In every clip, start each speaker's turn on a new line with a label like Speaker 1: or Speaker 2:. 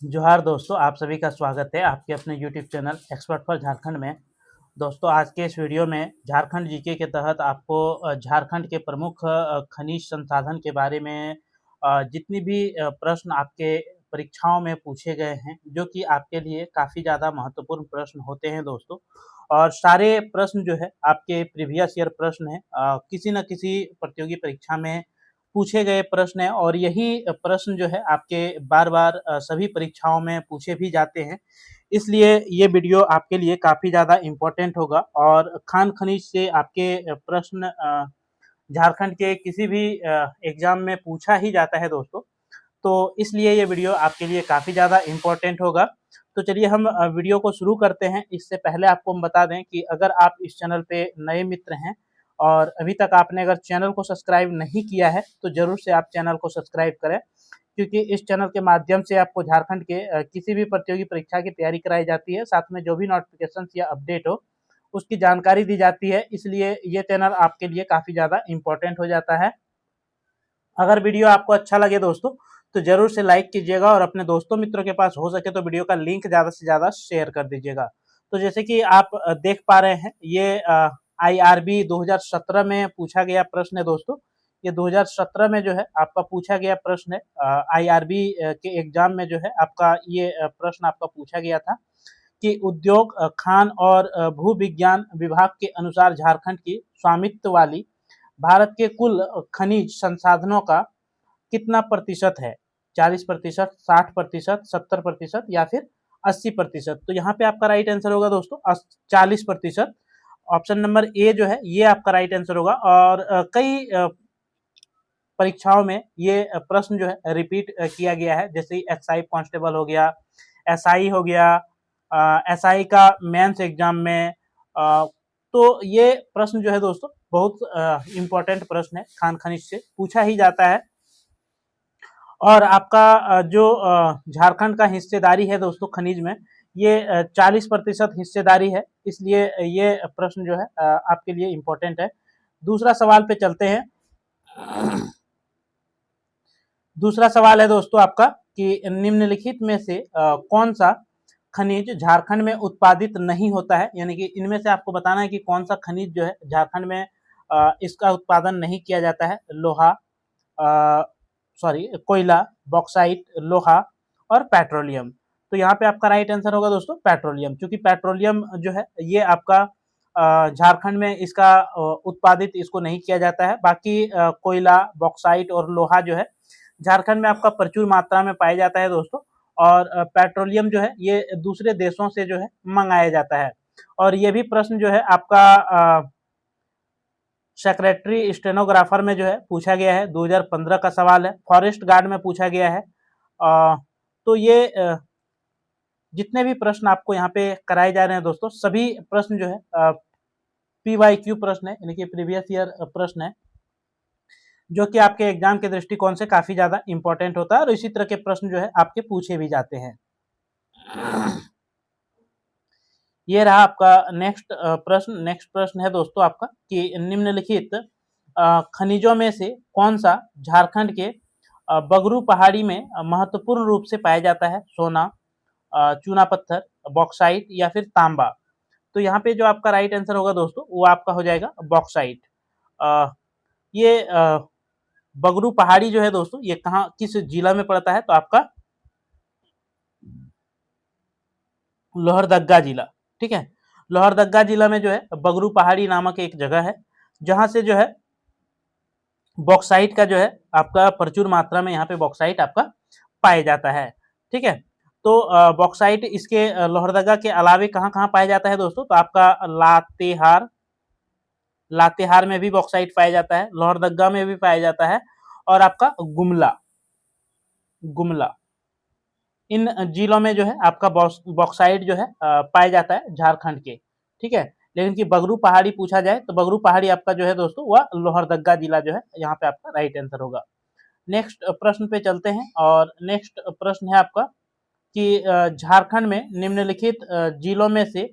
Speaker 1: जोहार दोस्तों, आप सभी का स्वागत है आपके अपने YouTube channel expert for Jharkhand में। दोस्तों, आज के इस वीडियो में झारखंड जीके के तहत आपको झारखंड के प्रमुख खनिज संसाधन के बारे में जितनी भी प्रश्न आपके परीक्षाओं में पूछे गए हैं, जो कि आपके लिए काफ़ी ज़्यादा महत्वपूर्ण प्रश्न होते हैं दोस्तों। और सारे प्रश्न जो है आपके प्रीवियस ईयर प्रश्न हैं, किसी न किसी प्रतियोगी परीक्षा में पूछे गए प्रश्न हैं और यही प्रश्न जो है आपके बार-बार सभी परीक्षाओं में पूछे भी जाते हैं। इसलिए ये वीडियो आपके लिए काफ़ी ज़्यादा इम्पोर्टेंट होगा और खान खनिज से आपके प्रश्न झारखंड के किसी भी एग्ज़ाम में पूछा ही जाता है दोस्तों। तो इसलिए ये वीडियो आपके लिए काफ़ी ज़्यादा इम्पोर्टेंट होगा। तो चलिए हम वीडियो को शुरू करते हैं। इससे पहले आपको हम बता दें कि अगर आप इस चैनल पे नए मित्र हैं और अभी तक आपने अगर चैनल को सब्सक्राइब नहीं किया है, तो ज़रूर से आप चैनल को सब्सक्राइब करें, क्योंकि इस चैनल के माध्यम से आपको झारखंड के किसी भी प्रतियोगी परीक्षा की तैयारी कराई जाती है, साथ में जो भी नोटिफिकेशंस या अपडेट हो, उसकी जानकारी दी जाती है। इसलिए ये चैनल आपके लिए काफ़ी ज़्यादा इम्पोर्टेंट हो जाता है। अगर वीडियो आपको अच्छा लगे दोस्तों, तो ज़रूर से लाइक कीजिएगा और अपने दोस्तों मित्रों के पास हो सके तो वीडियो का लिंक ज़्यादा से ज़्यादा शेयर कर दीजिएगा। तो जैसे कि आप देख पा रहे हैं, ये आईआरबी 2017 में पूछा गया प्रश्न है दोस्तों। ये 2017 में जो है आपका पूछा गया प्रश्न है। आईआरबी के एग्जाम में जो है आपका ये प्रश्न आपका पूछा गया था कि उद्योग, खान और भू विज्ञान विभाग के अनुसार झारखंड की स्वामित्व वाली भारत के कुल खनिज संसाधनों का कितना प्रतिशत है? 40%, 60%, 70% या फिर 80%? तो यहाँ पे आपका राइट आंसर होगा दोस्तों 40%। ऑप्शन नंबर ए जो है ये आपका राइट आंसर होगा। और कई परीक्षाओं में ये प्रश्न जो है रिपीट किया गया है, जैसे एक्साई कांस्टेबल हो गया, एसआई हो गया, एसआई का मेंस एग्जाम में। तो ये प्रश्न जो है दोस्तों बहुत इम्पोर्टेंट प्रश्न है, खान खनिज से पूछा ही जाता है। और आपका जो झारखंड का हिस्सेदारी है दोस्तों खनिज में, ये 40% हिस्सेदारी है। इसलिए ये प्रश्न जो है आपके लिए इम्पोर्टेंट है। दूसरा सवाल पे चलते हैं। दूसरा सवाल है दोस्तों आपका कि निम्नलिखित में से कौन सा खनिज झारखंड में उत्पादित नहीं होता है, यानी कि इनमें से आपको बताना है कि कौन सा खनिज जो है झारखंड में इसका उत्पादन नहीं किया जाता है। लोहा, कोयला, बॉक्साइट, लोहा और पेट्रोलियम। तो यहाँ पे आपका राइट आंसर होगा दोस्तों पेट्रोलियम, क्योंकि पेट्रोलियम जो है ये आपका झारखंड में इसका उत्पादित इसको नहीं किया जाता है। बाकी कोयला, बॉक्साइट और लोहा जो है झारखंड में आपका प्रचुर मात्रा में पाया जाता है दोस्तों। और पेट्रोलियम जो है ये दूसरे देशों से जो है मंगाया जाता है। और ये भी प्रश्न जो है आपका सेक्रेटरी स्टेनोग्राफर में जो है पूछा गया है, 2015 का सवाल है। फॉरेस्ट गार्ड में पूछा गया है। तो ये जितने भी प्रश्न आपको यहाँ पे कराए जा रहे हैं दोस्तों, सभी प्रश्न जो है PYQ प्रश्न है, यानी कि प्रीवियस ईयर प्रश्न है, जो कि आपके एग्जाम के दृष्टिकोण से काफी ज्यादा इंपॉर्टेंट होता है और इसी तरह के प्रश्न जो है आपके पूछे भी जाते हैं। ये रहा आपका नेक्स्ट प्रश्न है दोस्तों आपका कि निम्नलिखित खनिजों में से कौन सा झारखंड के बगरू पहाड़ी में महत्वपूर्ण रूप से पाया जाता है? सोना, चूना पत्थर, बॉक्साइट या फिर तांबा? तो यहाँ पे जो आपका राइट आंसर होगा दोस्तों वो आपका हो जाएगा बॉक्साइट। ये बगरू पहाड़ी जो है दोस्तों ये कहाँ किस जिला में पड़ता है? तो आपका लोहरदग्गा जिला। ठीक है, लोहरदग्गा जिला में जो है बगरू पहाड़ी नामक एक जगह है, जहां से जो है बॉक्साइट का जो है आपका प्रचुर मात्रा में यहाँ पे बॉक्साइट आपका पाया जाता है। ठीक है, तो बॉक्साइट इसके लोहरदगा के अलावे कहाँ कहाँ पाया जाता है दोस्तों? तो आपका लातेहार में भी बॉक्साइट पाया जाता है, लोहरदगा में भी पाया जाता है और आपका गुमला इन जिलों में जो है आपका बॉक्साइट जो है पाया जाता है झारखंड के। ठीक है, लेकिन कि बगरू पहाड़ी पूछा जाए तो बगरू पहाड़ी आपका जो है दोस्तों वह लोहरदगा जिला जो है यहाँ पे आपका राइट आंसर होगा। नेक्स्ट प्रश्न पे चलते हैं और नेक्स्ट प्रश्न है आपका कि झारखंड में निम्नलिखित जिलों में से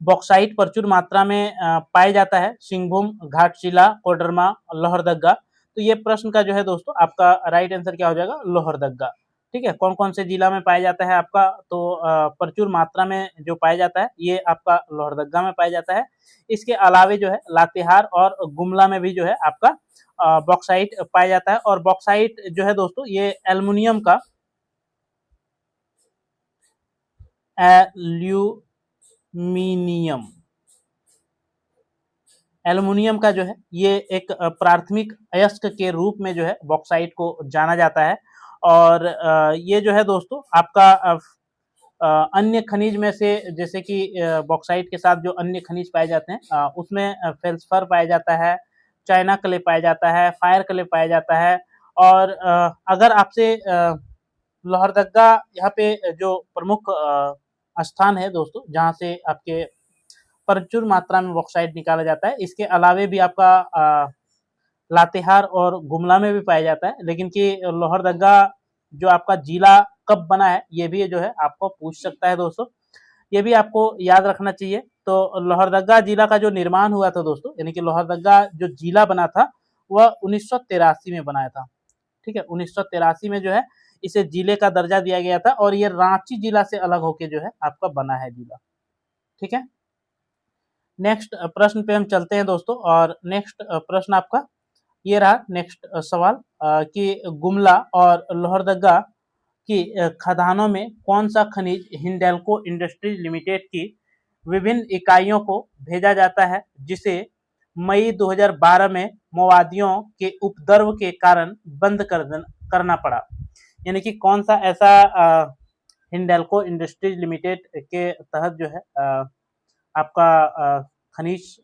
Speaker 1: बॉक्साइट प्रचुर मात्रा में पाया जाता है? सिंहभूम, घाटशिला, कोडरमा, लोहरदगा। तो ये प्रश्न का जो है दोस्तों आपका राइट आंसर क्या हो जाएगा? लोहरदगा। ठीक है, कौन कौन से जिला में पाया जाता है आपका, तो प्रचुर मात्रा में जो पाया जाता है ये आपका लोहरदगा में पाया जाता है। इसके अलावे जो है लातेहार और गुमला में भी जो है आपका बॉक्साइट पाया जाता है। और बॉक्साइट जो है दोस्तों ये एल्युमिनियम का एल्यूमिनियम एल्युमिनियम का जो है ये एक प्राथमिक अयस्क के रूप में जो है बॉक्साइट को जाना जाता है। और ये जो है दोस्तों आपका अन्य खनिज में से, जैसे कि बॉक्साइट के साथ जो अन्य खनिज पाए जाते हैं उसमें फेल्सफर पाया जाता है, चाइना क्ले पाया जाता है, फायर क्ले पाया जाता है। और अगर आपसे लोहरदगा यहाँ पे जो प्रमुख स्थान है दोस्तों जहाँ से आपके प्रचुर मात्रा में बॉक्साइट निकाला जाता है, इसके अलावे भी आपका लातेहार और गुमला में भी पाया जाता है। लेकिन कि लोहरदगा जो आपका जिला कब बना है ये भी जो है आपको पूछ सकता है दोस्तों, ये भी आपको याद रखना चाहिए। तो लोहरदगा जिला का जो निर्माण हुआ था दोस्तों, यानी कि लोहरदगा जो जिला बना था वह 1983 में बनाया था। ठीक है, 1983 में जो है इसे जिले का दर्जा दिया गया था और ये रांची जिला से अलग होके जो है आपका बना है जिला। ठीक है, नेक्स्ट प्रश्न पे हम चलते हैं दोस्तों। और नेक्स्ट प्रश्न आपका ये रहा, नेक्स्ट सवाल कि गुमला और लोहरदगा की खदानों में कौन सा खनिज हिंडाल्को इंडस्ट्रीज लिमिटेड की विभिन्न इकाइयों को भेजा जाता है जिसे मई 2012 में माओवादियों के उपद्रव के कारण बंद करना पड़ा। यानी कि कौन सा ऐसा हिंडाल्को इंडस्ट्रीज लिमिटेड के तहत जो है आपका खनिज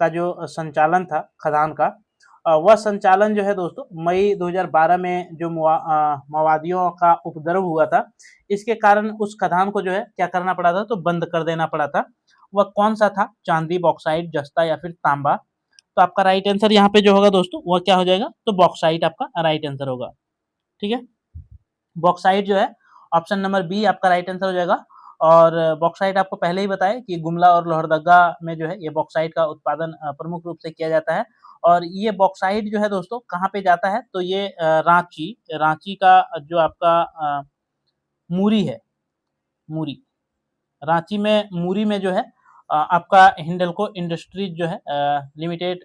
Speaker 1: का जो संचालन था खदान का, वह संचालन जो है दोस्तों मई 2012 में जो माओवादियों का उपद्रव हुआ था इसके कारण उस खदान को जो है क्या करना पड़ा था, तो बंद कर देना पड़ा था। वह कौन सा था, चांदी, बॉक्साइट, जस्ता या फिर तांबा। तो आपका राइट आंसर यहाँ पे जो होगा दोस्तों वह क्या हो जाएगा, तो बॉक्साइट आपका राइट आंसर होगा। ठीक है, बॉक्साइट जो है ऑप्शन नंबर बी आपका राइट आंसर हो जाएगा। और बॉक्साइट आपको पहले ही बताया कि गुमला और लोहरदगा में जो है ये बॉक्साइट का उत्पादन प्रमुख रूप से किया जाता है। और ये बॉक्साइट जो है दोस्तों कहाँ पे जाता है, तो ये रांची का जो आपका मूरी है, मूरी, रांची में मूरी में जो है आपका हिंडाल्को इंडस्ट्रीज जो है लिमिटेड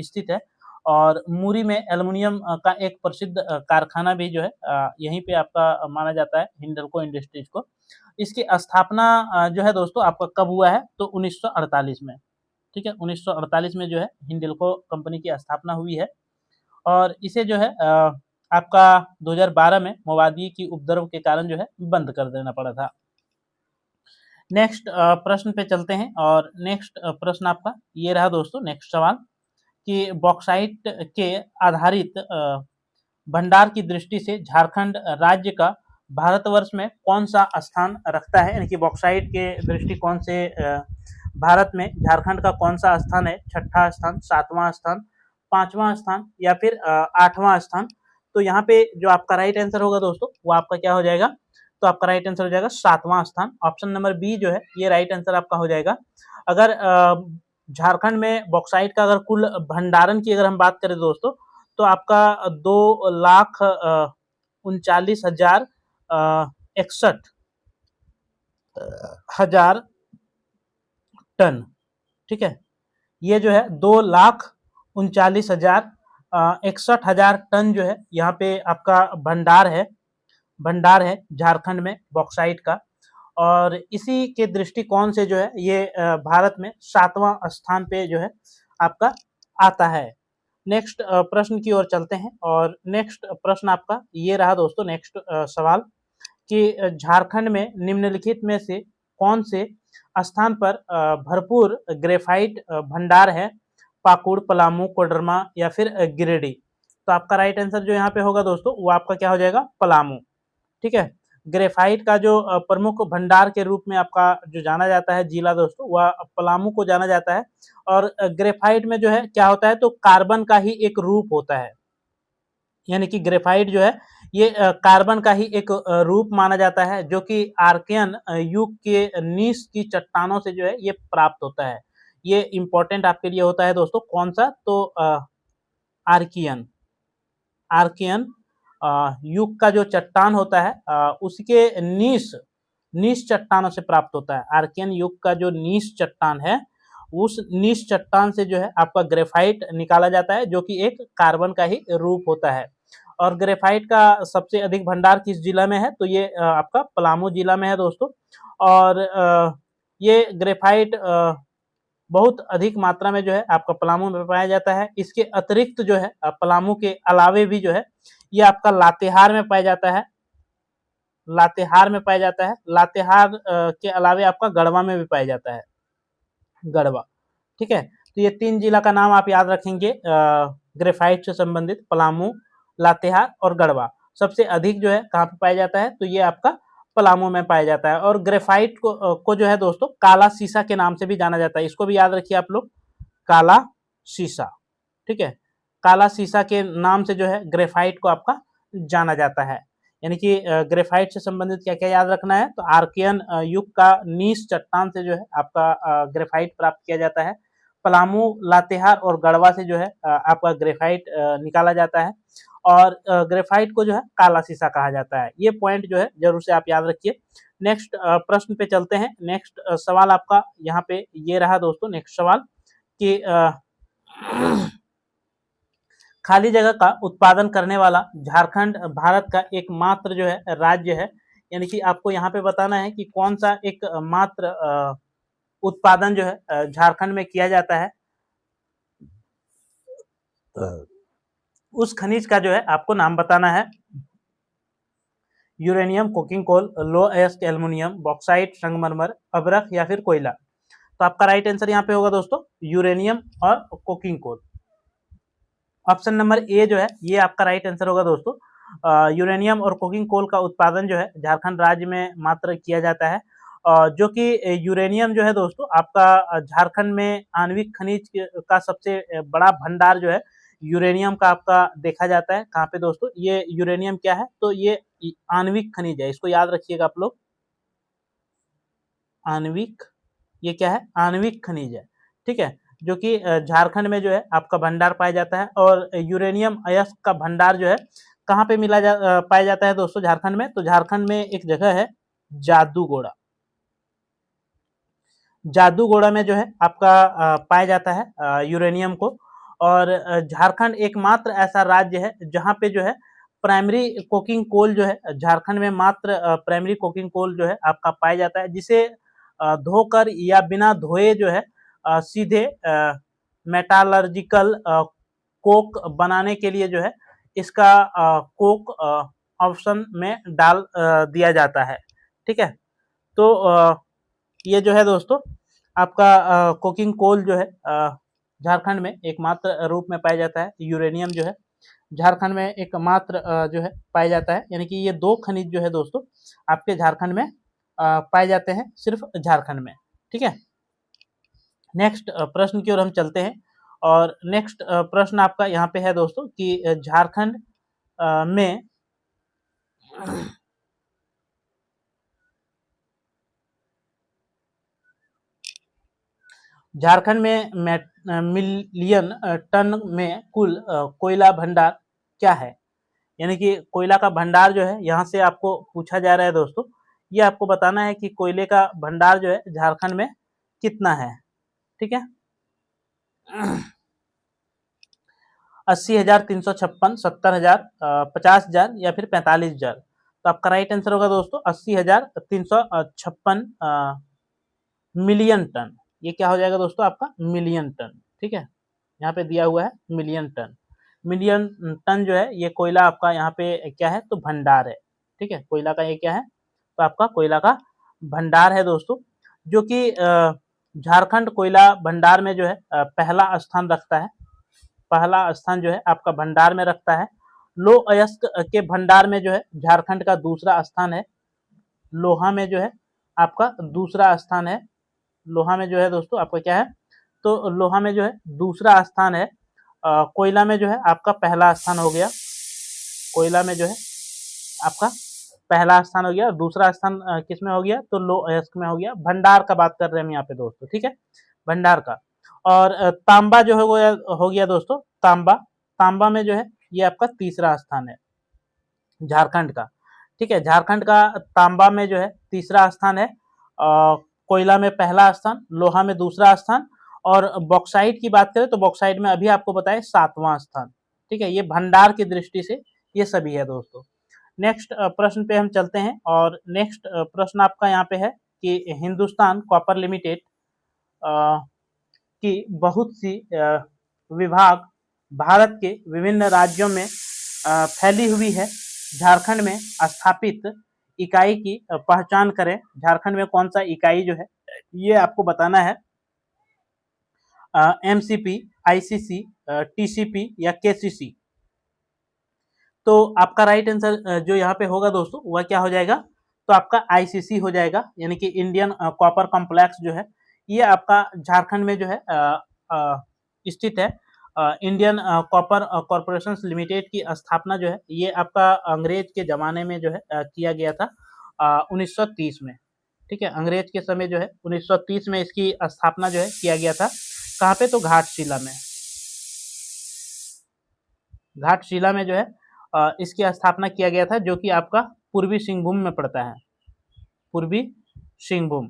Speaker 1: स्थित है। और मूरी में एल्युमिनियम का एक प्रसिद्ध कारखाना भी जो है यहीं पे आपका माना जाता है हिंडाल्को इंडस्ट्रीज को। इसकी स्थापना जो है दोस्तों आपका कब हुआ है, तो 1948 में। ठीक है, 1948 में जो है हिंडाल्को कंपनी की स्थापना हुई है। और इसे जो है आपका 2012 में माओवादी की उपद्रव के कारण जो है बंद कर देना पड़ा था। नेक्स्ट प्रश्न पे चलते हैं। और नेक्स्ट प्रश्न आपका ये रहा दोस्तों, नेक्स्ट सवाल कि बॉक्साइट के आधारित भंडार की दृष्टि से झारखंड राज्य का भारतवर्ष में कौन सा स्थान रखता है, यानी कि बॉक्साइट के दृष्टिकोण से भारत में झारखंड का कौन सा स्थान है, छठा स्थान, सातवां स्थान, पांचवा स्थान या फिर आठवां स्थान। तो यहाँ पे जो आपका राइट आंसर होगा दोस्तों वो आपका क्या हो जाएगा, तो आपका राइट आंसर हो जाएगा सातवां स्थान। ऑप्शन नंबर बी जो है ये राइट आंसर आपका हो जाएगा। अगर झारखंड में बॉक्साइट का अगर कुल भंडारण की अगर हम बात करें दोस्तों, तो आपका 2,39,61 टन। ठीक है, ये जो है 2,39,61 टन जो है यहाँ पे आपका भंडार है झारखंड में बॉक्साइट का। और इसी के दृष्टिकोण से जो है ये भारत में सातवां स्थान पे जो है आपका आता है। नेक्स्ट प्रश्न की ओर चलते हैं। और नेक्स्ट प्रश्न आपका ये रहा दोस्तों, नेक्स्ट सवाल कि झारखंड में निम्नलिखित में से कौन से स्थान पर भरपूर ग्रेफाइट भंडार है, पाकुड़, पलामू, कोडरमा या फिर गिरिडीह। तो आपका राइट आंसर जो यहाँ पे होगा दोस्तों वो आपका क्या हो जाएगा, पलामू। ठीक है, ग्रेफाइट का जो प्रमुख भंडार के रूप में आपका जो जाना जाता है जिला दोस्तों वह पलामू को जाना जाता है। और ग्रेफाइट में जो है क्या होता है, तो कार्बन का ही एक रूप होता है, यानी कि ग्रेफाइट जो है ये कार्बन का ही एक रूप माना जाता है जो कि आर्कियन युग के नीस की चट्टानों से जो है ये प्राप्त होता है। ये इंपॉर्टेंट आपके लिए होता है दोस्तों, कौन सा, तो आर्कियन युग का जो चट्टान होता है उसके नीस चट्टानों से प्राप्त होता है। आर्कियन युग का जो नीस चट्टान है उस नीस चट्टान से जो है आपका ग्रेफाइट निकाला जाता है, जो कि एक कार्बन का ही रूप होता है। और ग्रेफाइट का सबसे अधिक भंडार किस जिला में है? तो ये आपका पलामू जिला में है दोस्तों। और ये ग्रेफाइट बहुत अधिक मात्रा में जो है आपका पलामू में पाया जाता है। इसके अतिरिक्त जो है पलामू के अलावे भी जो है ये आपका लातेहार में पाया जाता है। लातेहार में पाया जाता है। लातेहार के अलावे आपका गढ़वा में भी पाया जाता है। गढ़वा, ठीक है। तो ये 3 जिला का नाम आप याद रखेंगे ग्रेफाइट से संबंधित, पलामू, लातेहार और गढ़वा। सबसे अधिक जो है कहाँ पे पाया जाता है? तो ये आपका पलामू में पाया जाता है। और ग्रेफाइट को जो है दोस्तों काला सीसा के नाम से भी जाना जाता है। इसको भी याद रखिए आप लोग, काला सीसा, ठीक है। काला सीसा के नाम से जो है ग्रेफाइट को आपका जाना जाता है। यानी कि ग्रेफाइट से संबंधित क्या क्या याद रखना है? तो आर्कियन युग का नीस चट्टान से जो है आपका ग्रेफाइट प्राप्त किया जाता है। पलामू, लातेहार और गढ़वा से जो है आपका ग्रेफाइट निकाला जाता है। और ग्रेफाइट को जो है काला सीसा कहा जाता है। ये पॉइंट जो है जरूर से आप याद रखिए। नेक्स्ट प्रश्न पे चलते हैं। नेक्स्ट सवाल आपका यहाँ पे ये रहा दोस्तों। नेक्स्ट सवाल कि खाली जगह का उत्पादन करने वाला झारखंड भारत का एकमात्र जो है राज्य है। यानी कि आपको यहाँ पे बताना है कि कौन सा एक मात्र उत्पादन जो है झारखंड में किया जाता है। उस खनिज का जो है आपको नाम बताना है। यूरेनियम, कोकिंग कोल, लो अयस्क एल्युमिनियम, बॉक्साइट, संगमरमर, अभ्रक या फिर कोयला। तो आपका राइट आंसर यहाँ पे होगा दोस्तों यूरेनियम और coking coal. Option number A जो है ये आपका राइट आंसर होगा दोस्तों। यूरेनियम और कोकिंग कोल का उत्पादन जो है झारखंड राज्य में मात्र किया जाता है। जो कि यूरेनियम जो है दोस्तों आपका झारखंड में आणविक खनिज का सबसे बड़ा भंडार जो है यूरेनियम का आपका देखा जाता है। कहाँ पे दोस्तों? ये यूरेनियम क्या है? तो ये आणविक खनिज है, इसको याद रखिएगा आप लोग। आणविक, ये क्या है? आणविक खनिज है, ठीक है। जो कि झारखंड में जो है आपका भंडार पाया जाता है। और यूरेनियम अयस्क का भंडार जो है कहाँ पे पाया जाता है दोस्तों झारखंड में? तो झारखंड में एक जगह है जादूगोड़ा। जादूगोड़ा में जो है आपका पाया जाता है यूरेनियम को। और झारखंड एकमात्र ऐसा राज्य है जहाँ पे जो है प्राइमरी कोकिंग कोल जो है झारखंड में मात्र प्राइमरी कोकिंग कोल जो है आपका पाया जाता है, जिसे धोकर या बिना धोए जो है सीधे मेटालर्जिकल कोक बनाने के लिए जो है इसका कोक ऑप्शन में डाल दिया जाता है, ठीक है। तो ये जो है दोस्तों आपका कोकिंग कोल जो है झारखंड में एकमात्र रूप में पाया जाता है। यूरेनियम जो है झारखंड में एकमात्र जो है पाया जाता है। यानी कि ये 2 खनिज जो है दोस्तों आपके झारखंड में पाए जाते हैं, सिर्फ झारखंड में, ठीक है। नेक्स्ट प्रश्न की ओर हम चलते हैं। और नेक्स्ट प्रश्न आपका यहाँ पे है दोस्तों कि झारखंड में झारखंड में मिलियन टन में कुल कोयला भंडार क्या है? यानी कि कोयला का भंडार जो है यहाँ से आपको पूछा जा रहा है दोस्तों। ये आपको बताना है कि कोयले का भंडार जो है झारखंड में कितना है, ठीक है। 80,000, 356, 70,000, 50,000 या फिर 45,000। तो आपका राइट आंसर होगा दोस्तों 80,356 मिलियन टन। ये क्या हो जाएगा दोस्तों? आपका मिलियन टन, ठीक है। यहाँ पे दिया हुआ है मिलियन टन। मिलियन टन जो है ये कोयला आपका यहाँ पे क्या है? तो भंडार है, ठीक है। कोयला का ये क्या है? तो आपका कोयला का भंडार है दोस्तों, जो कि झारखंड कोयला भंडार में जो है पहला स्थान रखता है। पहला स्थान जो है आपका भंडार में रखता है। लो अयस्क के भंडार में जो है झारखंड का दूसरा स्थान है। लोहा में जो है आपका दूसरा स्थान है। लोहा में जो है दोस्तों आपका क्या है? तो लोहा में जो है दूसरा स्थान है। कोयला में जो है आपका पहला स्थान हो गया। कोयला में जो है आपका पहला स्थान हो गया। दूसरा स्थान किस में हो गया? तो लो अयस्क में हो गया। भंडार का बात कर रहे हैं हम यहाँ पे दोस्तों, ठीक है, भंडार का। और तांबा जो हो गया दोस्तों, तांबा में जो है ये आपका तीसरा स्थान है। झारखंड का। ठीक है, झारखंड का तांबा में जो है तीसरा स्थान है, कोयला में पहला स्थान, लोहा में दूसरा स्थान, और बॉक्साइट की बात करें तो बॉक्साइट में अभी आपको बताया 7वां स्थान। ठीक है, ये भंडार की दृष्टि से ये सभी है दोस्तों। नेक्स्ट प्रश्न पे हम चलते हैं, और नेक्स्ट प्रश्न आपका यहाँ पे है कि हिंदुस्तान कॉपर लिमिटेड की बहुत सी विभाग भारत के विभिन्न राज्यों में फैली हुई है। झारखंड में स्थापित इकाई की पहचान करें। झारखंड में कौन सा इकाई जो है ये आपको बताना है। एमसीपी, आईसीसी, टीसीपी या केसीसी। तो आपका राइट आंसर जो यहाँ पे होगा दोस्तों वह क्या हो जाएगा, तो आपका आईसीसी हो जाएगा, यानी कि इंडियन कॉपर कॉम्प्लेक्स जो है ये आपका झारखंड में जो है स्थित है। इंडियन कॉपर कॉरपोरेशन लिमिटेड की स्थापना जो है ये आपका अंग्रेज के ज़माने में जो है किया गया था 1930 में। ठीक है, अंग्रेज के समय जो है 1930 में इसकी स्थापना जो है किया गया था। कहाँ पे, तो घाटशिला में। घाटशिला में जो है इसकी स्थापना किया गया था, जो कि आपका पूर्वी सिंहभूम में पड़ता है। पूर्वी सिंहभूम,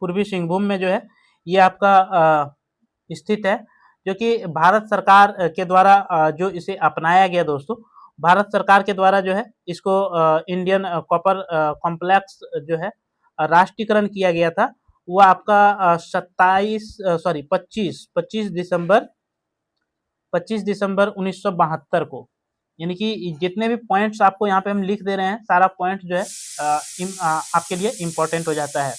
Speaker 1: पूर्वी सिंहभूम में जो है ये आपका स्थित है, जो कि भारत सरकार के द्वारा जो इसे अपनाया गया दोस्तों। भारत सरकार के द्वारा जो है इसको इंडियन कॉपर कॉम्प्लेक्स जो है राष्ट्रीयकरण किया गया था। वो आपका 25 दिसंबर 1972 को। यानी कि जितने भी पॉइंट्स आपको यहाँ पे हम लिख दे रहे हैं, सारा पॉइंट जो है आपके लिए इम्पोर्टेंट हो जाता है।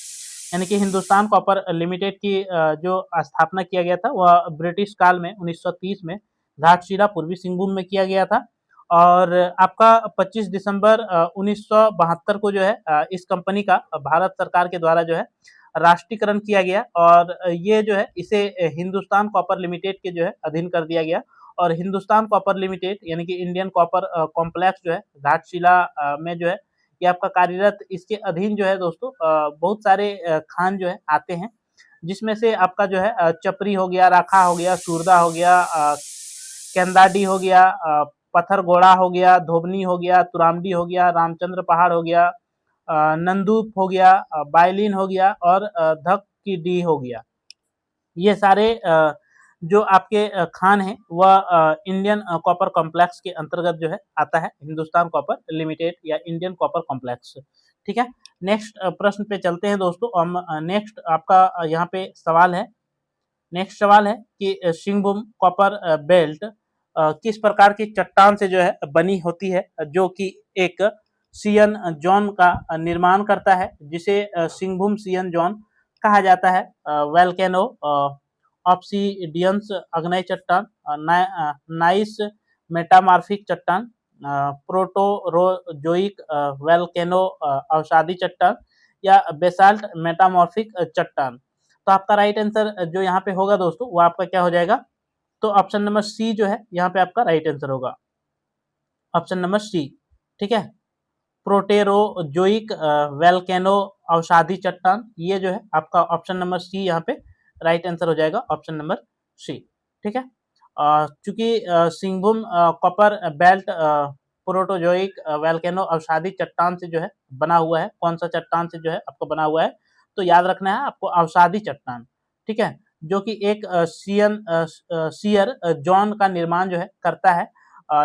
Speaker 1: यानी कि हिंदुस्तान कॉपर लिमिटेड की जो स्थापना किया गया था वह ब्रिटिश काल में 1930 में घाटशिला पूर्वी सिंहभूम में किया गया था। और आपका 25 दिसंबर 1972 को जो है इस कंपनी का भारत सरकार के द्वारा जो है राष्ट्रीयकरण किया गया, और ये जो है इसे हिंदुस्तान कॉपर लिमिटेड के जो है अधीन कर दिया गया। और हिंदुस्तान कॉपर लिमिटेड यानी कि इंडियन कॉपर कॉम्प्लेक्स जो है घाटशिला में जो है ये आपका कार्यरत, इसके अधीन जो है दोस्तों बहुत सारे खान जो है आते हैं, जिसमें से आपका जो है चपरी हो गया, राखा हो गया, सूरदा हो गया, केंदाडी हो गया, पत्थरगोड़ा हो गया, धोबनी हो गया, तुरामडी हो गया, रामचंद्र पहाड़ हो गया, नंदूप हो गया, बाइलिन हो गया, और धक की डी हो गया। ये सारे जो आपके खान हैं वह इंडियन कॉपर कॉम्प्लेक्स के अंतर्गत जो है आता है, हिंदुस्तान कॉपर लिमिटेड या इंडियन कॉपर कॉम्प्लेक्स। ठीक है, नेक्स्ट प्रश्न पे चलते हैं दोस्तों। हम नेक्स्ट आपका यहाँ पे सवाल है। नेक्स्ट सवाल है कि सिंहभूम कॉपर बेल्ट किस प्रकार की चट्टान से जो है बनी होती है, जो कि एक सियन जॉन का निर्माण करता है, जिसे सिंहभूम सियन जॉन कहा जाता है। वेल्केनो, ऑब्सीडियंस अग्नेय चट्टान, नाइस मेटामार्फिक चट्टान, प्रोटोरोजोइक वेल्केनो अवसादी चट्टान, या बेसाल्ट मेटामॉर्फिक चट्टान। तो आपका राइट आंसर जो यहाँ पे होगा दोस्तों वो आपका क्या हो जाएगा, तो ऑप्शन नंबर सी जो है यहाँ पे आपका राइट आंसर होगा, ऑप्शन नंबर सी। ठीक है, प्रोटेरोजोइक वेल्केनो अवसादी चट्टान, ये जो है आपका ऑप्शन नंबर सी यहाँ पे राइट आंसर हो जाएगा, ऑप्शन नंबर सी। ठीक है, चूंकि सिंहभूम कॉपर बेल्ट प्रोटोजोइक वेल्केनो अवसादी चट्टान से जो है बना हुआ है, कौन सा चट्टान से जो है आपको बना हुआ है, तो याद रखना है आपको अवसादी चट्टान। ठीक है, जो कि एक सियर जॉन का निर्माण जो है करता है,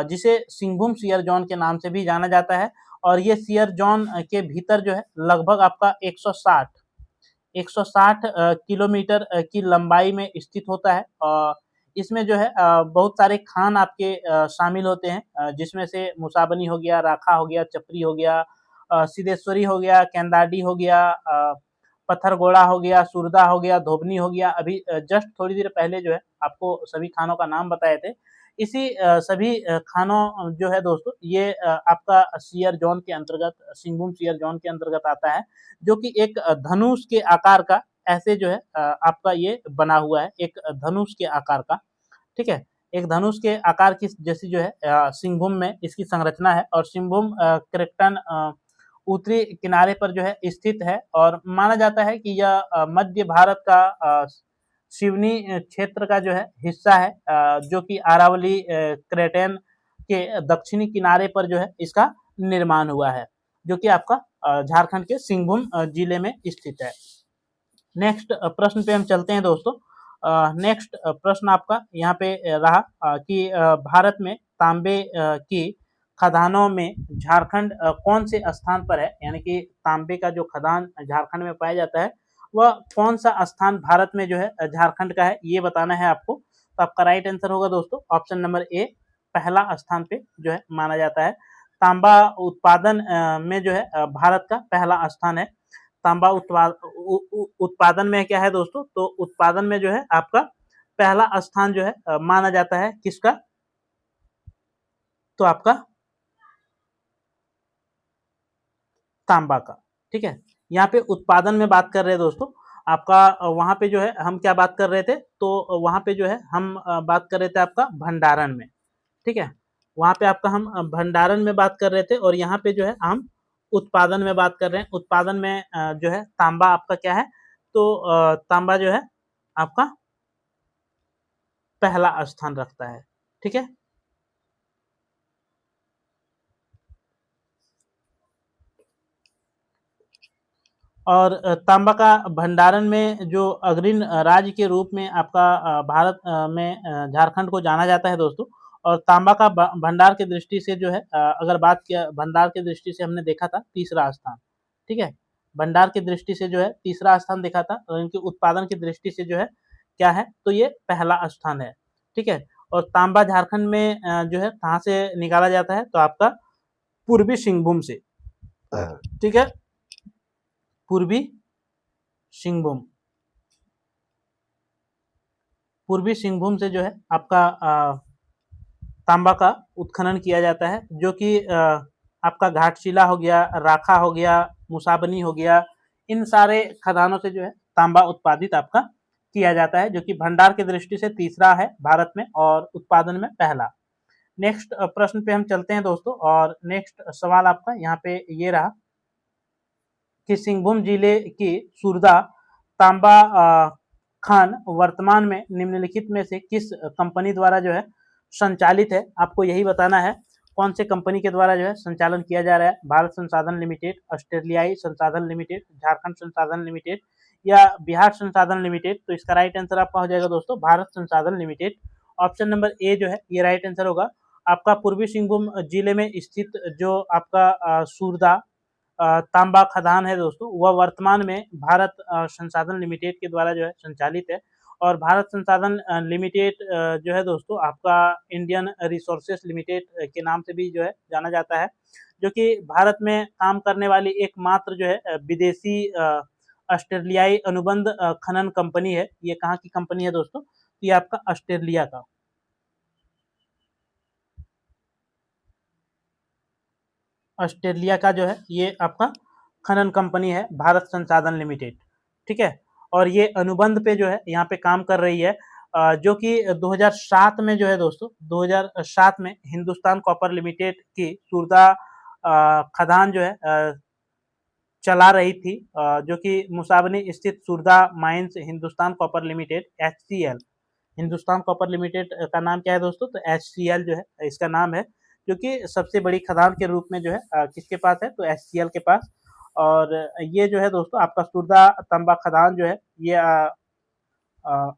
Speaker 1: जिसे सिंहभूम सियर जॉन के नाम से भी जाना जाता है। और ये सियर जॉन के भीतर जो है लगभग आपका 160 किलोमीटर की लंबाई में स्थित होता है। इसमें जो है बहुत सारे खान आपके शामिल होते हैं, जिसमें से मुसाबनी हो गया, राखा हो गया, चपरी हो गया, सिद्धेश्वरी हो गया, केंदाडी हो गया, पत्थरगोड़ा हो गया, सूरदा हो गया, धोबनी हो गया। अभी जस्ट थोड़ी देर पहले जो है आपको सभी खानों का नाम बताए थे। इसी सभी खानों जो है दोस्तों ये आपका सियर जॉन के अंतर्गत, सिंहभूम सियर जॉन के अंतर्गत आता है, जो कि एक धनुष के आकार का ऐसे जो है आपका ये बना हुआ है, एक धनुष के आकार का। ठीक है, एक धनुष के आकार की जैसी जो है सिंहभूम में इसकी संरचना है। और सिंहभूम क्रेक्टन उत्तरी किनारे पर जो है स्थित है, और माना जाता है कि यह मध्य भारत का सिवनी क्षेत्र का जो है हिस्सा है, जो कि अरावली, क्रेटेन, के दक्षिणी किनारे पर जो है इसका निर्माण हुआ है, जो कि आपका झारखंड के सिंहभूम जिले में स्थित है। नेक्स्ट प्रश्न पे हम चलते हैं दोस्तों। नेक्स्ट प्रश्न आपका यहाँ पे रहा कि भारत में तांबे की खदानों में झारखंड कौन से स्थान पर है, यानी कि तांबे का जो खदान झारखंड में पाया जाता है वह कौन सा स्थान भारत में जो है झारखंड का है, ये बताना है आपको। तो आपका राइट आंसर होगा दोस्तों ऑप्शन नंबर ए, पहला स्थान पे जो है माना जाता है। तांबा उत्पादन में जो है भारत का पहला स्थान है। तांबा उत्पादन में क्या है दोस्तों, तो उत्पादन में जो है आपका पहला स्थान जो है माना जाता है किसका, तो आपका तांबा का। ठीक है, यहाँ पे उत्पादन में बात कर रहे हैं दोस्तों आपका, वहां पे जो है हम क्या बात कर रहे थे, तो वहां पे जो है हम बात कर रहे थे आपका भंडारण में। ठीक है, वहां पे आपका हम भंडारण में बात कर रहे थे और यहाँ पे जो है हम उत्पादन में बात कर रहे हैं। उत्पादन में जो है तांबा आपका क्या है, तो तांबा जो है आपका पहला स्थान रखता है। ठीक है, और तांबा का भंडारण में जो अग्रणी राज्य के रूप में आपका भारत में झारखंड को जाना जाता है दोस्तों। और तांबा का भंडार की दृष्टि से जो है अगर बात किया, भंडार की दृष्टि से हमने देखा था तीसरा स्थान। ठीक है, भंडार की दृष्टि से जो है तीसरा स्थान देखा था, और इनके उत्पादन की दृष्टि से जो है क्या है, तो ये पहला स्थान है। ठीक है, और तांबा झारखंड में जो है कहाँ से निकाला जाता है, तो आपका पूर्वी सिंहभूम से। ठीक है, पूर्वी सिंहभूम, पूर्वी सिंहभूम से जो है आपका तांबा का उत्खनन किया जाता है, जो कि आपका घाटशिला हो गया, राखा हो गया, मुसाबनी हो गया, इन सारे खदानों से जो है तांबा उत्पादित आपका किया जाता है, जो कि भंडार की दृष्टि से तीसरा है भारत में और उत्पादन में पहला। नेक्स्ट प्रश्न पे हम चलते हैं दोस्तों, और नेक्स्ट सवाल आपका यहाँ पे ये रहा कि सिंहभूम जिले की सुरदा तांबा खान वर्तमान में निम्नलिखित में से किस कंपनी द्वारा जो है संचालित है। आपको यही बताना है कौन से कंपनी के द्वारा जो है संचालन किया जा रहा है। भारत संसाधन लिमिटेड, ऑस्ट्रेलियाई संसाधन लिमिटेड, झारखंड संसाधन लिमिटेड या बिहार संसाधन लिमिटेड। तो इसका राइट आंसर आपका हो जाएगा दोस्तों भारत संसाधन लिमिटेड। ऑप्शन नंबर ए जो है ये राइट आंसर होगा। आपका पूर्वी सिंहभूम जिले में स्थित जो आपका सुरदा तांबा खदान है दोस्तों, वह वर्तमान में भारत संसाधन लिमिटेड के द्वारा जो है संचालित है। और भारत संसाधन लिमिटेड जो है दोस्तों आपका इंडियन रिसोर्सेस लिमिटेड के नाम से भी जो है जाना जाता है, जो कि भारत में काम करने वाली एकमात्र जो है विदेशी ऑस्ट्रेलियाई अनुबंध खनन कंपनी है। ये कहाँ की कंपनी है दोस्तों, ये आपका ऑस्ट्रेलिया का, ऑस्ट्रेलिया का जो है ये आपका खनन कंपनी है भारत संसाधन लिमिटेड। ठीक है, और ये अनुबंध पे जो है यहाँ पे काम कर रही है, जो कि 2007 में जो है दोस्तों 2007 में हिंदुस्तान कॉपर लिमिटेड की सुरदा खदान जो है चला रही थी, जो कि मुसाबनी स्थित Surda mines Hindustan copper limited HCL, Hindustan copper limited का नाम क्या है दोस्तों, तो HCL जो है इसका नाम है, जो कि सबसे बड़ी खदान के रूप में जो है किसके पास है, तो HCL के पास। और ये जो है दोस्तों आपका सुरदा तांबा खदान जो है ये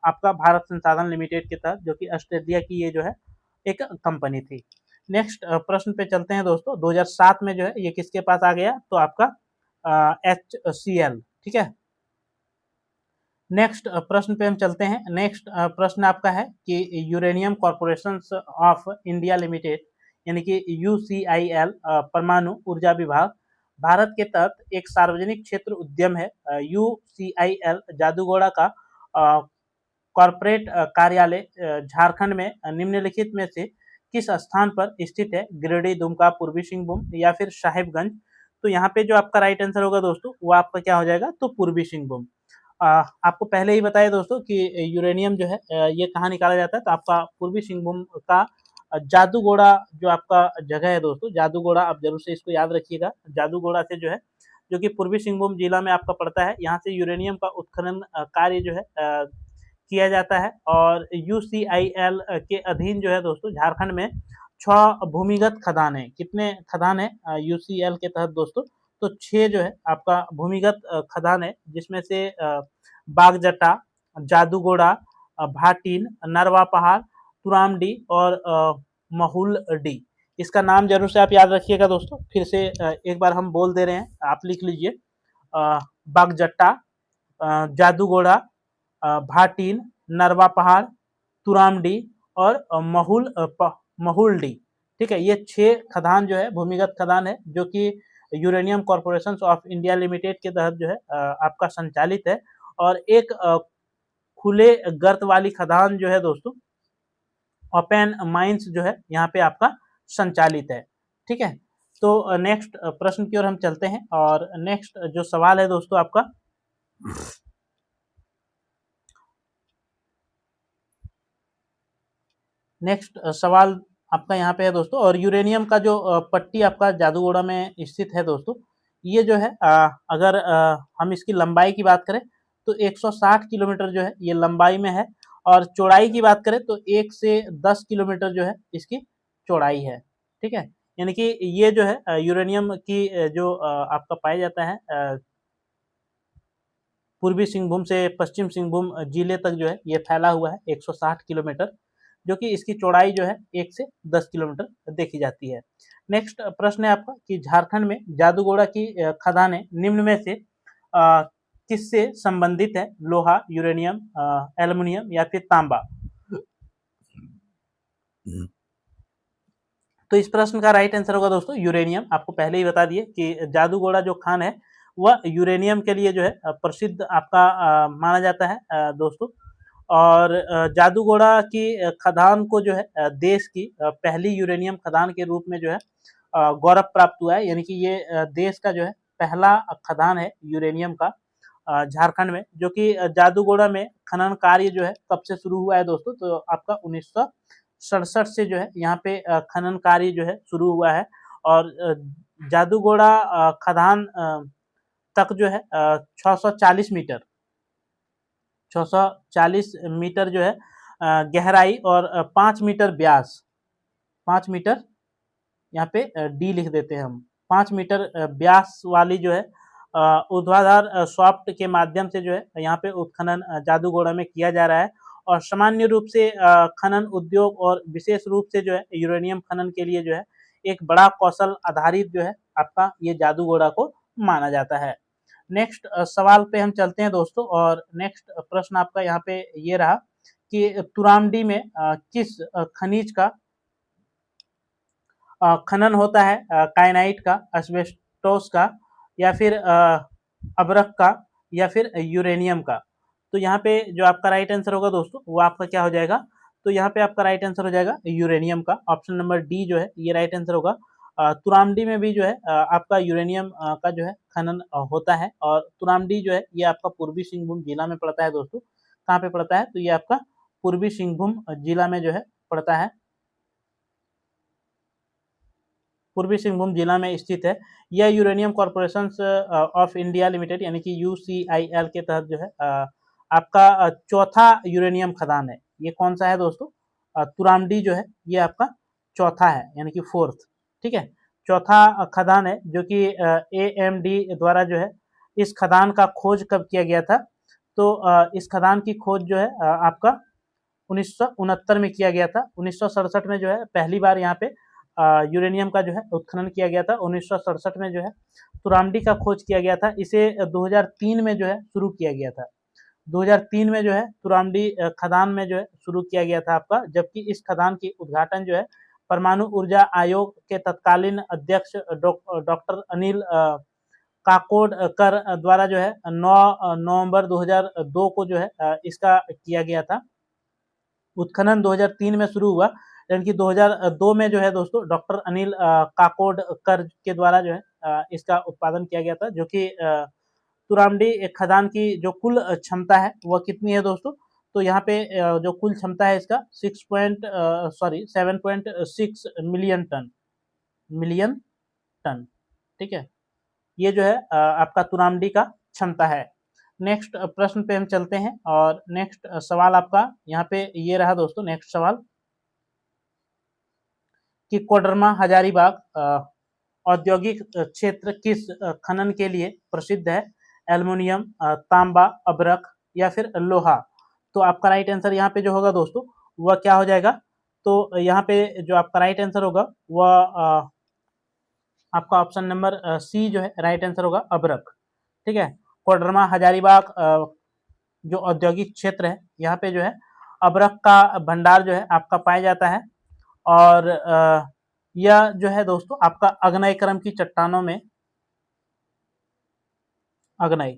Speaker 1: आपका भारत संसाधन लिमिटेड के तहत, जो कि ऑस्ट्रेलिया की ये जो है एक कंपनी थी। नेक्स्ट प्रश्न पे चलते हैं दोस्तों। 2007 में जो है ये किसके पास आ गया, तो आपका HCL। ठीक है, नेक्स्ट प्रश्न पे हम चलते हैं। नेक्स्ट प्रश्न आपका है कि uranium corporation of India limited यानी कि UCIL परमाणु ऊर्जा विभाग भारत के तहत एक सार्वजनिक क्षेत्र उद्यम है। UCIL जादूगोड़ा का कॉर्पोरेट कार्यालय झारखंड में निम्नलिखित में से किस स्थान पर स्थित है, गिरिडीह, दुमका, पूर्वी सिंहभूम या फिर साहिबगंज। तो यहाँ पे जो आपका राइट आंसर होगा दोस्तों वो आपका क्या हो जाएगा, तो पूर्वी सिंहभूम। आपको पहले ही बताया दोस्तों कि यूरेनियम जो है ये कहाँ निकाला जाता है, तो आपका पूर्वी सिंहभूम का जादूगोड़ा जो आपका जगह है दोस्तों, जादूगोड़ा आप जरूर से इसको याद रखिएगा। जादूगोड़ा से जो है, जो कि पूर्वी सिंहभूम जिला में आपका पड़ता है, यहाँ से यूरेनियम का उत्खनन कार्य जो है किया जाता है। और UCIL के अधीन जो है दोस्तों झारखंड में 6 भूमिगत खदान है। कितने खदान है यूसीएल के तहत दोस्तों? तो 6 जो है आपका भूमिगत खदान है, जिसमें से बागजटा, जादूगोड़ा, भाटीन, नरवा पहाड़, तुरामडी और महुलडी। इसका नाम जरूर से आप याद रखिएगा दोस्तों। फिर से एक बार हम बोल दे रहे हैं, आप लिख लीजिए। बागजट्टा, जादूगोड़ा, भाटीन, नरवा पहाड़, तुरामडी और महुलडी। ठीक है, ये 6 खदान जो है भूमिगत खदान है, जो कि uranium corporation of India limited के तहत जो है आपका संचालित है। और एक खुले गर्त वाली खदान जो है दोस्तों, ओपन माइंस जो है यहाँ पे आपका संचालित है। ठीक है, तो नेक्स्ट प्रश्न की ओर हम चलते हैं। और नेक्स्ट जो सवाल है दोस्तों आपका, नेक्स्ट सवाल आपका यहाँ पे है दोस्तों। और यूरेनियम का जो पट्टी आपका जादूगोड़ा में स्थित है दोस्तों, ये जो है अगर हम इसकी लंबाई की बात करें तो 160 किलोमीटर जो है ये लंबाई में है। और चौड़ाई की बात करें तो 1 से 10 किलोमीटर जो है इसकी चौड़ाई है। ठीक है, यानी कि ये जो है यूरेनियम की जो आपका पाया जाता है पूर्वी सिंहभूम से पश्चिम सिंहभूम जिले तक जो है ये फैला हुआ है 160 किलोमीटर, जो कि इसकी चौड़ाई जो है 1 से 10 किलोमीटर देखी जाती है। नेक्स्ट प्रश्न है आपका कि झारखंड में जादूगोड़ा की खदानें निम्न में से किससे संबंधित है? लोहा, यूरेनियम, एल्युमिनियम या फिर तांबा? तो इस प्रश्न का राइट आंसर होगा दोस्तों यूरेनियम। आपको पहले ही बता दिए कि जादूगोड़ा जो खान है वह यूरेनियम के लिए जो है प्रसिद्ध आपका माना जाता है दोस्तों। और जादूगोड़ा की खदान को जो है देश की पहली यूरेनियम खदान के रूप में जो है गौरव प्राप्त हुआ है। यानी कि ये देश का जो है पहला खदान है यूरेनियम का झारखंड में, जो कि जादूगोड़ा में खनन कार्य जो है कब से शुरू हुआ है दोस्तों? तो आपका 1967 से जो है यहाँ पे खनन कार्य जो है शुरू हुआ है। और जादूगोड़ा खदान तक जो है 640 मीटर 640 मीटर जो है गहराई और 5 मीटर व्यास, 5 मीटर यहाँ पे डी लिख देते हैं हम, 5 मीटर व्यास वाली जो है ऊर्ध्वाधर सॉफ्ट के माध्यम से जो है यहाँ पे उत्खनन जादूगोड़ा में किया जा रहा है। और सामान्य रूप से खनन उद्योग और विशेष रूप से जो है यूरेनियम खनन के लिए जो है एक बड़ा कौशल आधारित जो है आपका ये जादूगोड़ा को माना जाता है। नेक्स्ट सवाल पे हम चलते हैं दोस्तों। और नेक्स्ट प्रश्न आपका यहाँ पे ये रहा कि तुरामडी में किस खनिज का खनन होता है? काइनाइट का, एस्बेस्टोस का, या फिर अब्रक का, या फिर यूरेनियम का? तो यहाँ पे जो आपका राइट आंसर होगा दोस्तों वो आपका क्या हो जाएगा? तो यहाँ पे आपका राइट आंसर हो जाएगा यूरेनियम का। ऑप्शन नंबर डी जो है ये राइट आंसर होगा। तुरामडी में भी जो है आपका यूरेनियम का जो है खनन होता है। और तुरामडी जो है ये आपका पूर्वी सिंहभूम जिला में पड़ता है दोस्तों। कहाँ पे पड़ता है? तो ये आपका पूर्वी सिंहभूम जिला में जो है पड़ता है, पूर्वी सिंहभूम जिला में स्थित है। यह uranium corporation of India limited यानी कि यूसीआईएल के तहत जो है आपका चौथा यूरेनियम खदान है। ये कौन सा है दोस्तों? तुरामडी जो है ये आपका चौथा है, यानी कि फोर्थ। ठीक है, चौथा खदान है, जो कि एएमडी द्वारा जो है इस खदान का खोज कब किया गया था? तो इस खदान की खोज जो है आपका 1969 में किया गया था। 1967 में जो है पहली बार यहाँ पे यूरेनियम का जो है उत्खनन किया गया था। 1967 में जो है तुरामडी का खोज किया गया था। इसे 2003 में जो है शुरू किया गया था। 2003 में जो है तुरामडी खदान में जो है शुरू किया गया था आपका। जबकि इस खदान की उद्घाटन जो है परमाणु ऊर्जा आयोग के तत्कालीन अध्यक्ष डॉक्टर अनिल काकोडकर द्वारा जो है 9 नवंबर 2002 को जो है इसका किया गया था। उत्खनन 2003 में शुरू हुआ, यानी कि 2002 में जो है दोस्तों डॉक्टर अनिल काकोडकर के द्वारा जो है इसका उत्पादन किया गया था। जो कि तुरामडी खदान की जो कुल क्षमता है वह कितनी है दोस्तों? तो यहाँ पे जो कुल क्षमता है इसका 7.6 मिलियन टन। ठीक है, ये जो है आपका तुरामडी का क्षमता है। नेक्स्ट प्रश्न पे हम चलते हैं। और नेक्स्ट सवाल आपका यहाँ पे ये रहा दोस्तों। नेक्स्ट सवाल कि कोडरमा हजारीबाग औद्योगिक क्षेत्र किस खनन के लिए प्रसिद्ध है? एल्युमिनियम, तांबा, अभ्रक या फिर लोहा। तो आपका राइट आंसर यहाँ पे जो होगा दोस्तों वह क्या हो जाएगा? तो यहाँ पे जो आपका राइट आंसर होगा वह आपका ऑप्शन नंबर सी जो है राइट आंसर होगा, अभ्रक। ठीक है, कोडरमा हजारीबाग जो औद्योगिक क्षेत्र है यहाँ पे जो है अभ्रक का भंडार जो है आपका पाया जाता है। और यह जो है दोस्तों आपका अग्नेय क्रम की चट्टानों में अग्नेय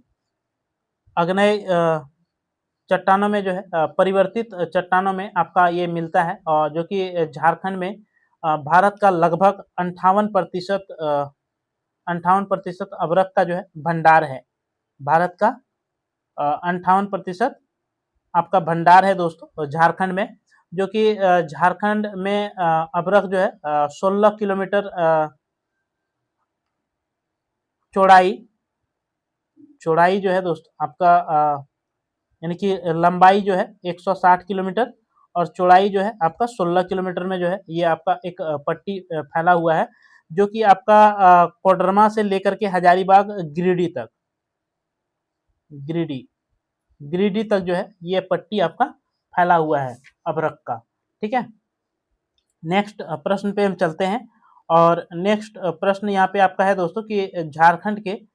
Speaker 1: चट्टानों में जो है परिवर्तित चट्टानों में आपका ये मिलता है, और जो कि झारखंड में भारत का लगभग 58% अभ्रक का जो है भंडार है। भारत का 58% आपका भंडार है दोस्तों झारखंड में, जो कि झारखंड में अभ्रक जो है 16 किलोमीटर चौड़ाई जो है दोस्तों आपका यानी कि लंबाई जो है 160 किलोमीटर और चौड़ाई जो है आपका 16 किलोमीटर में जो है ये आपका एक पट्टी फैला हुआ है, जो कि आपका कोडरमा से लेकर के हजारीबाग गिरिडीह तक जो है ये पट्टी आपका फैला हुआ है अभ्रक का। ठीक है, नेक्स्ट प्रश्न पे हम चलते हैं, और नेक्स्ट प्रश्न यहाँ पे आपका है दोस्तों कि झारखंड के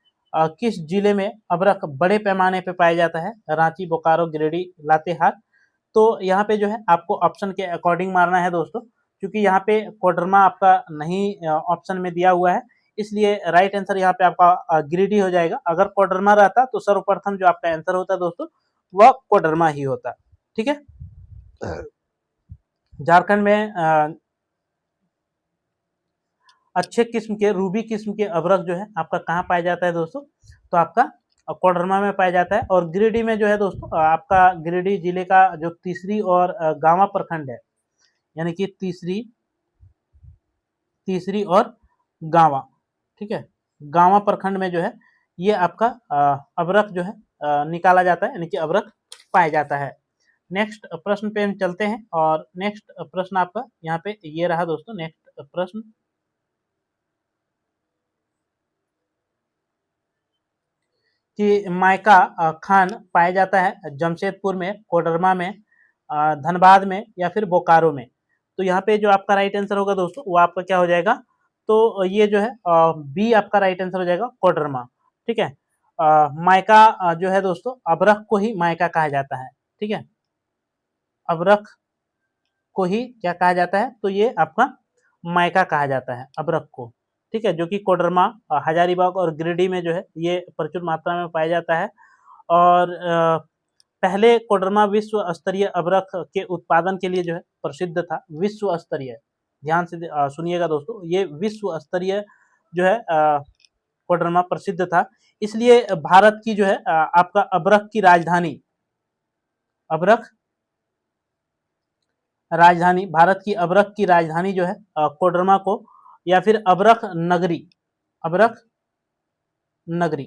Speaker 1: किस जिले में अभ्रक बड़े पैमाने पे पाया जाता है? रांची, बोकारो, गिरिडीह, लातेहार। तो यहाँ पे जो है आपको ऑप्शन के अकॉर्डिंग मारना है दोस्तों, क्योंकि यहाँ पे कोडरमा आपका नहीं ऑप्शन में दिया हुआ है, इसलिए राइट आंसर यहाँ पे आपका गिरिडीह हो जाएगा। अगर कोडरमा रहता तो सर्वप्रथम जो आपका आंसर होता दोस्तों वह कोडरमा ही होता। ठीक है, झारखंड में अच्छे किस्म के रूबी किस्म के अभ्रक जो है आपका कहाँ पाया जाता है दोस्तों? तो आपका कोडरमा में पाया जाता है। और गिरिडीह में जो है दोस्तों आपका गिरिडीह जिले का जो तीसरी और गांवा प्रखंड है, यानी कि तीसरी और गांवा, ठीक है, गांवा प्रखंड में जो है ये आपका अभ्रक जो है निकाला जाता है, यानी कि अभ्रक पाया जाता है। नेक्स्ट प्रश्न पे हम चलते हैं, और नेक्स्ट प्रश्न आपका यहाँ पे ये रहा दोस्तों। नेक्स्ट प्रश्न कि मायका खान पाया जाता है जमशेदपुर में, कोडरमा में, धनबाद में या फिर बोकारो में। तो यहाँ पे जो आपका राइट आंसर होगा दोस्तों वो आपका क्या हो जाएगा? तो ये जो है बी आपका राइट आंसर हो जाएगा, कोडरमा। ठीक है, मायका जो है दोस्तों अभ्रक को ही मायका कहा जाता है। ठीक है, अभ्रक को ही क्या कहा जाता है? तो ये आपका मायका कहा जाता है अभ्रक को। ठीक है, जो कि कोडरमा, हजारीबाग और गिरिडीह में जो है ये प्रचुर मात्रा में पाया जाता है। और पहले कोडरमा विश्व स्तरीय अभ्रक के उत्पादन के लिए जो है प्रसिद्ध था। विश्व स्तरीय, ध्यान से सुनिएगा दोस्तों, ये विश्व स्तरीय जो है कोडरमा प्रसिद्ध था, इसलिए भारत की जो है आपका अभ्रक की राजधानी, भारत की अभ्रक की राजधानी जो है कोडरमा को, या फिर अभ्रक नगरी,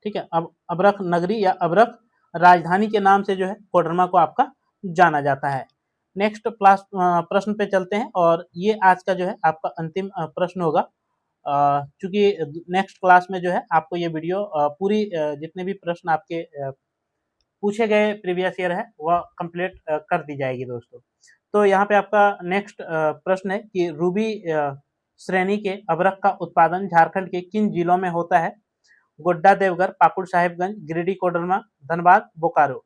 Speaker 1: ठीक है, अब अभ्रक नगरी या अभ्रक राजधानी के नाम से जो है कोडरमा को आपका जाना जाता है। नेक्स्ट प्रश्न पे चलते हैं, और ये आज का जो है आपका अंतिम प्रश्न होगा, क्योंकि नेक्स्ट क्लास में जो है आपको ये वीडियो पूरी जितने भी प्रश्न आपके पूछे गए प्रीवियस ईयर है वह कंप्लीट कर दी जाएगी दोस्तों। तो यहाँ पे आपका नेक्स्ट प्रश्न है कि रूबी श्रेणी के अभ्रक का उत्पादन झारखंड के किन जिलों में होता है? गोड्डा, देवघर, पाकुड़ साहिबगंज, गिरिडीह, कोडरमा, धनबाद, बोकारो।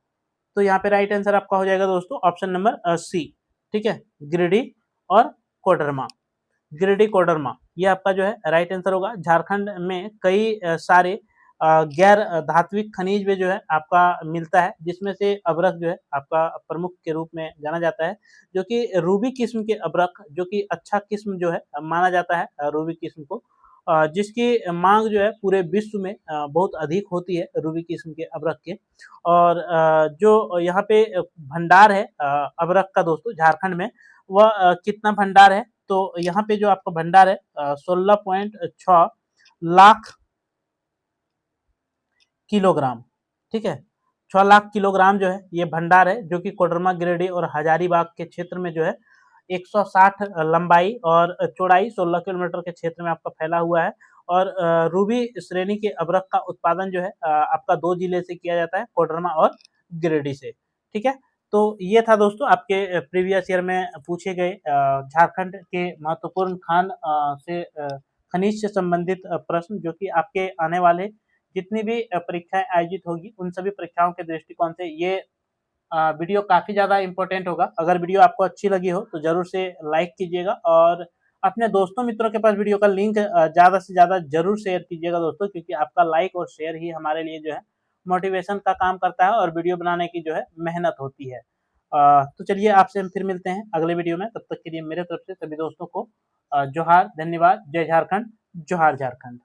Speaker 1: तो यहाँ पे राइट आंसर आपका हो जाएगा दोस्तों ऑप्शन नंबर सी। ठीक है, गिरिडीह और कोडरमा, ये आपका जो है राइट आंसर होगा। झारखंड में कई सारे गैर धात्विक खनिज में जो है आपका मिलता है, जिसमें से अभ्रक जो है आपका प्रमुख के रूप में जाना जाता है, जो कि रूबी किस्म के अभ्रक, जो कि अच्छा किस्म जो है माना जाता है रूबी किस्म को, जिसकी मांग जो है पूरे विश्व में बहुत अधिक होती है रूबी किस्म के अभ्रक के। और जो यहाँ पे भंडार है अभ्रक का दोस्तों झारखंड में, वह कितना भंडार है? तो यहाँ पे जो आपका भंडार है 16.6 लाख किलोग्राम। ठीक है, 6 लाख किलोग्राम जो है ये भंडार है, जो कि कोडरमा, गिरिडीह और हजारीबाग के क्षेत्र में जो है 160 लंबाई और चौड़ाई 16 किलोमीटर के क्षेत्र में आपका फैला हुआ है। और रूबी श्रेणी के अभ्रक का उत्पादन जो है आपका 2 जिले से किया जाता है, कोडरमा और गिरिडीह से। ठीक है, तो ये था दोस्तों आपके प्रीवियस ईयर में पूछे गए झारखंड के महत्वपूर्ण खनिज से संबंधित प्रश्न, जो कि आपके आने वाले जितनी भी परीक्षाएं आयोजित होगी उन सभी परीक्षाओं के दृष्टिकोण से ये वीडियो काफ़ी ज़्यादा इम्पोर्टेंट होगा। अगर वीडियो आपको अच्छी लगी हो तो ज़रूर से लाइक कीजिएगा और अपने दोस्तों मित्रों के पास वीडियो का लिंक ज़्यादा से ज़्यादा ज़रूर शेयर कीजिएगा दोस्तों, क्योंकि आपका लाइक और शेयर ही हमारे लिए जो है मोटिवेशन का काम करता है और वीडियो बनाने की जो है मेहनत होती है। तो चलिए आपसे हम फिर मिलते हैं अगले वीडियो में, तब तक के लिए मेरे तरफ से सभी दोस्तों को जोहार, धन्यवाद, जय झारखंड, जोहार झारखंड।